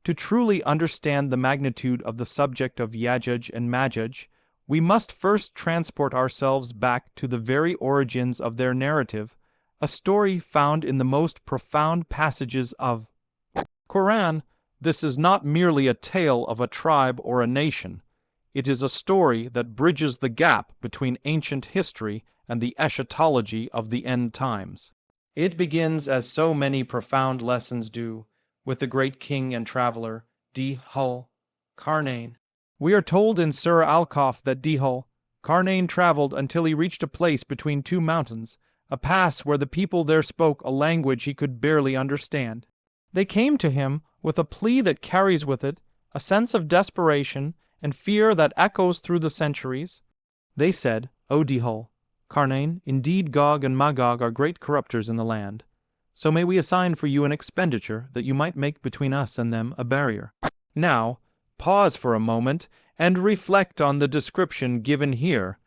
To truly understand the magnitude of the subject of Yajuj and Majuj, we must first transport ourselves back to the very origins of their narrative, a story found in the most profound passages of Qur'an. This is not merely a tale of a tribe or a nation. It is a story that bridges the gap between ancient history and the eschatology of the end times. It begins, as so many profound lessons do, with the great king and traveler, Dhul-Qarnayn. We are told in Surah Al-Kahf that Dhul-Qarnayn traveled until he reached a place between two mountains, a pass where the people there spoke a language he could barely understand. They came to him with a plea that carries with it a sense of desperation and fear that echoes through the centuries. They said, "O Dhul-Qarnayn, indeed Gog and Magog are great corruptors in the land. So may we assign for you an expenditure that you might make between us and them a barrier." Now, pause for a moment and reflect on the description given here.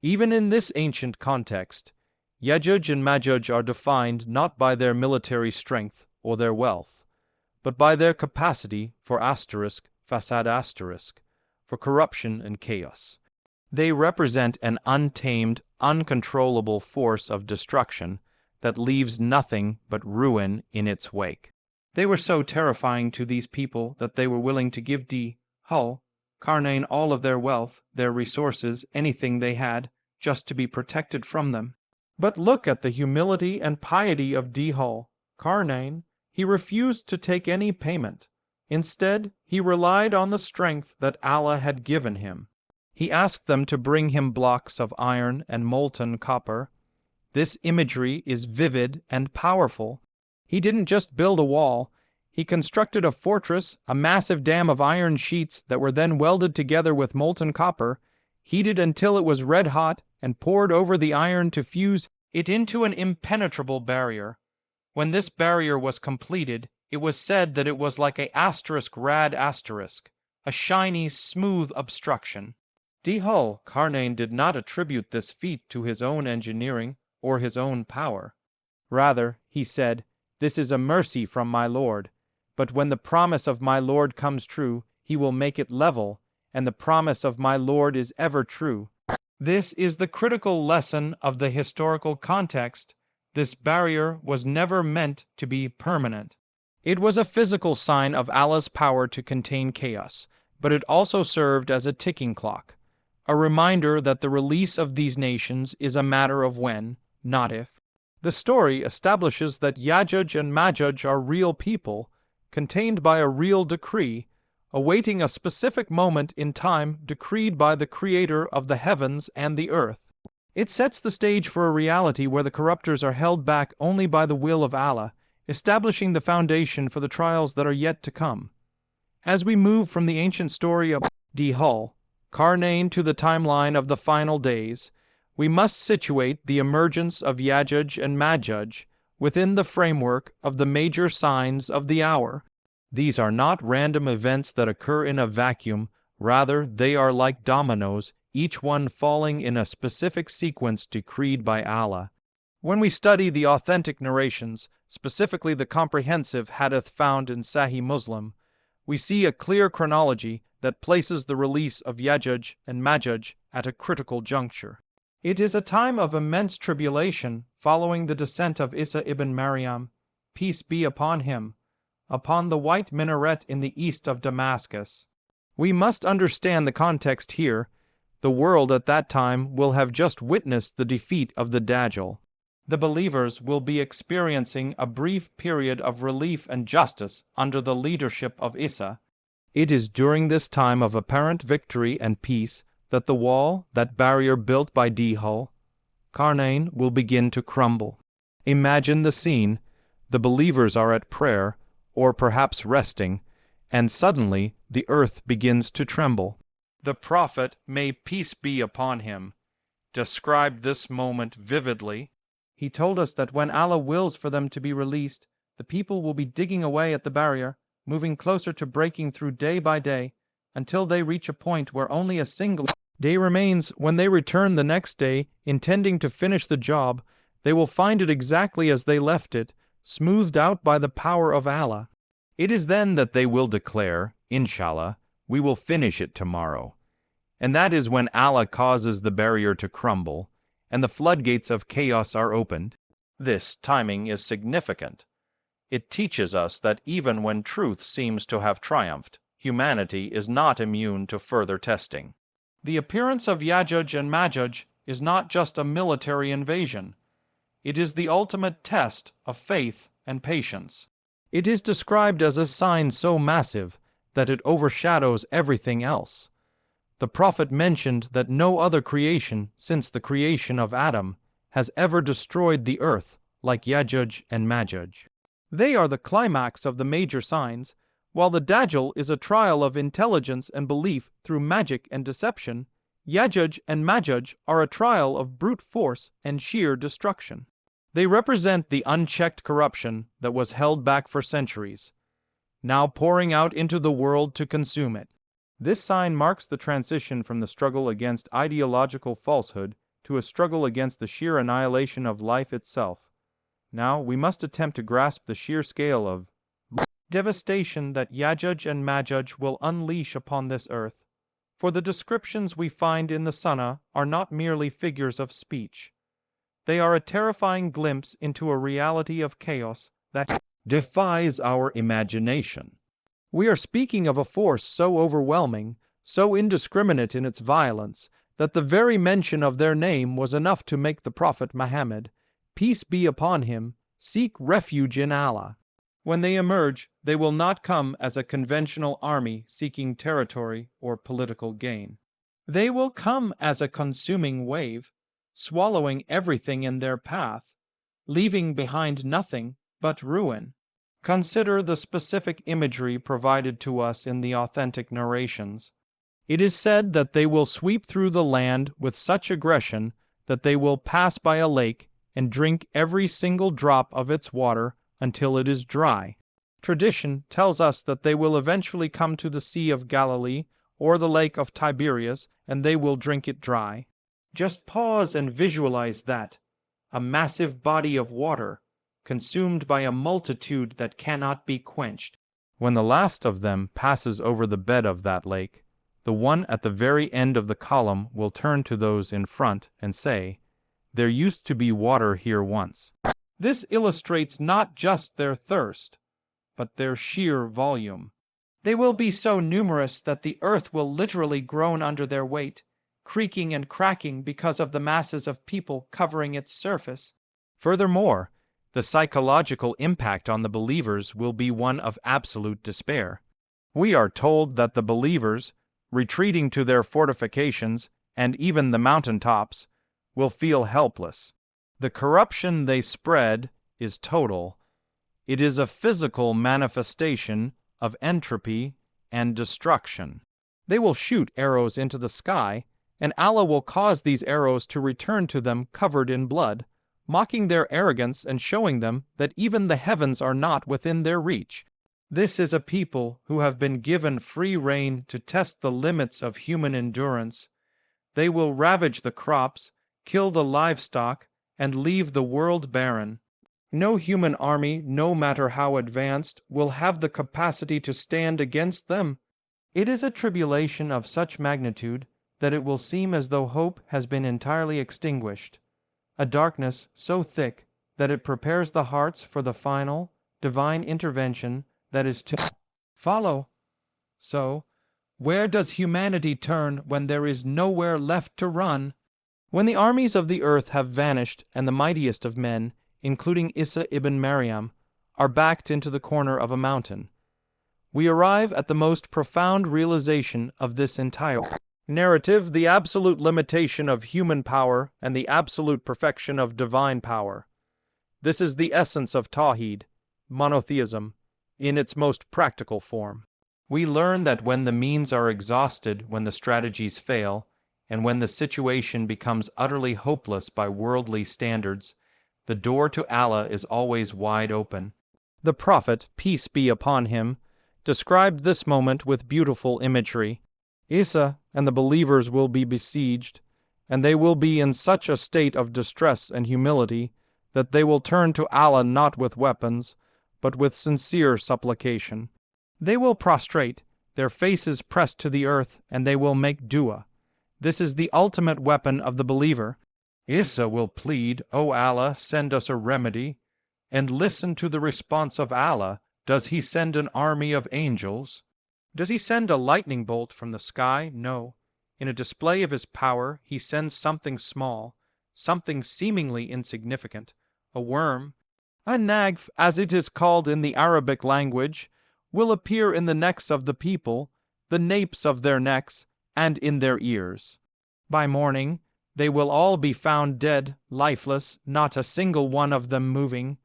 Even in this ancient context, Yajuj and Majuj are defined not by their military strength or their wealth, but by their capacity for fasad for corruption and chaos. They represent an untamed, uncontrollable force of destruction that leaves nothing but ruin in its wake. They were so terrifying to these people that they were willing to give Dhul-Qarnayn all of their wealth, their resources, anything they had, just to be protected from them. But look at the humility and piety of Dhul-Qarnayn. He refused to take any payment. Instead, he relied on the strength that Allah had given him. He asked them to bring him blocks of iron and molten copper. This imagery is vivid and powerful. He didn't just build a wall. He constructed a fortress, a massive dam of iron sheets that were then welded together with molten copper, heated until it was red hot, and poured over the iron to fuse it into an impenetrable barrier. When this barrier was completed, it was said that it was like a rad asterisk, a shiny, smooth obstruction. Dhul-Qarnayn did not attribute this feat to his own engineering or his own power. Rather, he said, "This is a mercy from my Lord, but when the promise of my Lord comes true, he will make it level, and the promise of my Lord is ever true." This is the critical lesson of the historical context. This barrier was never meant to be permanent. It was a physical sign of Allah's power to contain chaos, but it also served as a ticking clock, a reminder that the release of these nations is a matter of when, not if. The story establishes that Yajuj and Majuj are real people, contained by a real decree, awaiting a specific moment in time decreed by the Creator of the heavens and the earth. It sets the stage for a reality where the corruptors are held back only by the will of Allah, establishing the foundation for the trials that are yet to come. As we move from the ancient story of Dhul-Qarnayn to the timeline of the final days, we must situate the emergence of Yajuj and Majuj within the framework of the major signs of the hour. These are not random events that occur in a vacuum, rather they are like dominoes, each one falling in a specific sequence decreed by Allah. When we study the authentic narrations, specifically the comprehensive hadith found in Sahih Muslim, we see a clear chronology that places the release of Yajuj and Majuj at a critical juncture. It is a time of immense tribulation following the descent of Isa ibn Maryam, peace be upon him, upon the white minaret in the east of Damascus. We must understand the context here. The world at that time will have just witnessed the defeat of the Dajjal. The believers will be experiencing a brief period of relief and justice under the leadership of Isa. It is during this time of apparent victory and peace that the wall, that barrier built by Dhul-Qarnayn, will begin to crumble. Imagine the scene. The believers are at prayer, or perhaps resting, and suddenly the earth begins to tremble. The Prophet, may peace be upon him, described this moment vividly. He told us that when Allah wills for them to be released, the people will be digging away at the barrier, moving closer to breaking through day by day, until they reach a point where only a single day remains. When they return the next day, intending to finish the job, they will find it exactly as they left it, smoothed out by the power of Allah. It is then that they will declare, Inshallah, we will finish it tomorrow. And that is when Allah causes the barrier to crumble, and the floodgates of chaos are opened. This timing is significant. It teaches us that even when truth seems to have triumphed, humanity is not immune to further testing. The appearance of Yajuj and Majuj is not just a military invasion. It is the ultimate test of faith and patience. It is described as a sign so massive that it overshadows everything else. The Prophet mentioned that no other creation since the creation of Adam has ever destroyed the earth like Yajuj and Majuj. They are the climax of the major signs, while the Dajjal is a trial of intelligence and belief through magic and deception. Yajuj and Majuj are a trial of brute force and sheer destruction. They represent the unchecked corruption that was held back for centuries, now pouring out into the world to consume it. This sign marks the transition from the struggle against ideological falsehood to a struggle against the sheer annihilation of life itself. Now we must attempt to grasp the sheer scale of devastation that Yajuj and Majuj will unleash upon this earth, for the descriptions we find in the Sunnah are not merely figures of speech. They are a terrifying glimpse into a reality of chaos that defies our imagination. We are speaking of a force so overwhelming, so indiscriminate in its violence, that the very mention of their name was enough to make the Prophet Muhammad, peace be upon him, seek refuge in Allah. When they emerge, they will not come as a conventional army seeking territory or political gain. They will come as a consuming wave, swallowing everything in their path, leaving behind nothing but ruin. Consider the specific imagery provided to us in the authentic narrations. It is said that they will sweep through the land with such aggression that they will pass by a lake and drink every single drop of its water until it is dry. Tradition tells us that they will eventually come to the Sea of Galilee or the Lake of Tiberias, and they will drink it dry. Just pause and visualize that. A massive body of water, consumed by a multitude that cannot be quenched. When the last of them passes over the bed of that lake, the one at the very end of the column will turn to those in front and say, "There used to be water here once." This illustrates not just their thirst, but their sheer volume. They will be so numerous that the earth will literally groan under their weight, creaking and cracking because of the masses of people covering its surface. Furthermore, the psychological impact on the believers will be one of absolute despair. We are told that the believers, retreating to their fortifications and even the mountaintops, will feel helpless. The corruption they spread is total. It is a physical manifestation of entropy and destruction. They will shoot arrows into the sky, and Allah will cause these arrows to return to them covered in blood, mocking their arrogance and showing them that even the heavens are not within their reach. This is a people who have been given free rein to test the limits of human endurance. They will ravage the crops, kill the livestock, and leave the world barren. No human army, no matter how advanced, will have the capacity to stand against them. It is a tribulation of such magnitude that it will seem as though hope has been entirely extinguished, a darkness so thick that it prepares the hearts for the final, divine intervention that is to follow. So, where does humanity turn when there is nowhere left to run? When the armies of the earth have vanished and the mightiest of men, including Isa ibn Maryam, are backed into the corner of a mountain, we arrive at the most profound realization of this entire narrative, the absolute limitation of human power and the absolute perfection of divine power. This is the essence of Tawheed, monotheism, in its most practical form. We learn that when the means are exhausted, when the strategies fail, and when the situation becomes utterly hopeless by worldly standards, the door to Allah is always wide open. The Prophet, peace be upon him, described this moment with beautiful imagery. Isa and the believers will be besieged, and they will be in such a state of distress and humility that they will turn to Allah not with weapons, but with sincere supplication. They will prostrate, their faces pressed to the earth, and they will make dua. This is the ultimate weapon of the believer. Isa will plead, "O Allah, send us a remedy," and listen to the response of Allah. Does He send an army of angels? Does He send a lightning bolt from the sky? No. In a display of His power, He sends something small, something seemingly insignificant, a worm. A nagf, as it is called in the Arabic language, will appear in the necks of the people, the napes of their necks, and in their ears. By morning, they will all be found dead, lifeless, not a single one of them moving.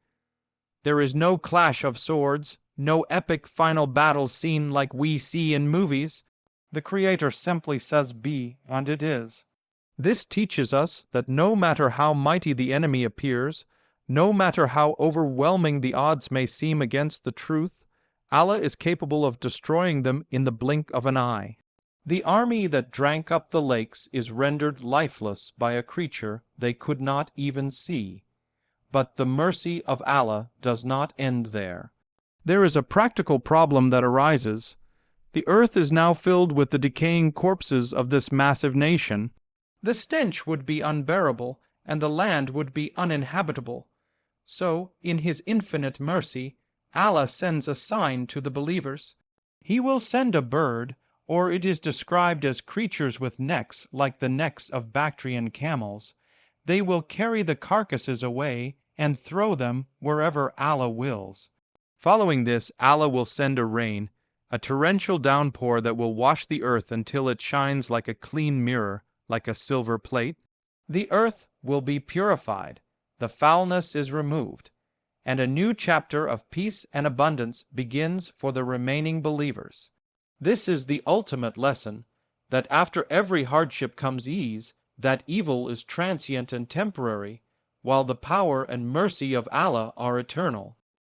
There is no clash of swords, no epic final battle scene like we see in movies. The Creator simply says be, and it is. This teaches us that no matter how mighty the enemy appears, no matter how overwhelming the odds may seem against the truth, Allah is capable of destroying them in the blink of an eye. The army that drank up the lakes is rendered lifeless by a creature they could not even see. But the mercy of Allah does not end there. There is a practical problem that arises. The earth is now filled with the decaying corpses of this massive nation. The stench would be unbearable, and the land would be uninhabitable. So, in His infinite mercy, Allah sends a sign to the believers. He will send a bird, or it is described as creatures with necks like the necks of Bactrian camels. They will carry the carcasses away and throw them wherever Allah wills. Following this, Allah will send a rain, a torrential downpour that will wash the earth until it shines like a clean mirror, like a silver plate. The earth will be purified, the foulness is removed, and a new chapter of peace and abundance begins for the remaining believers. This is the ultimate lesson, that after every hardship comes ease, that evil is transient and temporary, while the power and mercy of Allah are eternal.